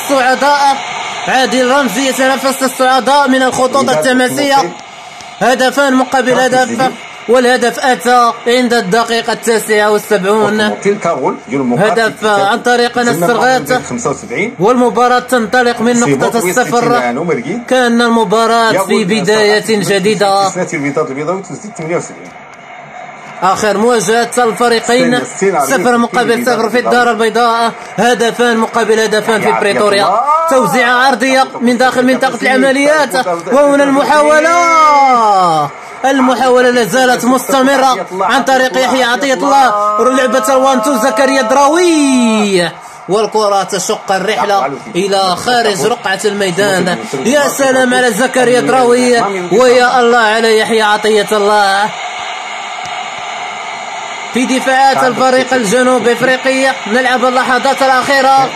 الصعداء. عادل رمزي يتنافس الصعداء من الخطوط التماسية. هدفان مقابل هدف، والهدف أتى عند الدقيقة 79. هدف عن طريق نصرغات، والمباراة تنطلق من نقطة الصفر. كأن المباراة في بداية جديدة. آخر مواجهة الفريقين 0 مقابل 0 في الدار البيضاء. هدفان مقابل هدفان في بريطوريا. توزيعة عرضية من داخل منطقة العمليات، وهنا المحاولة لا زالت مستمرة عن طريق يحيى عطية الله. لعبة الوانتو زكريا دراوي، والكرة تشق الرحلة إلى خارج رقعة الميدان. يا سلام على زكريا دراوي، ويا الله على يحيى عطية الله. في دفاعات الفريق الجنوب افريقي نلعب اللحظات الأخيرة.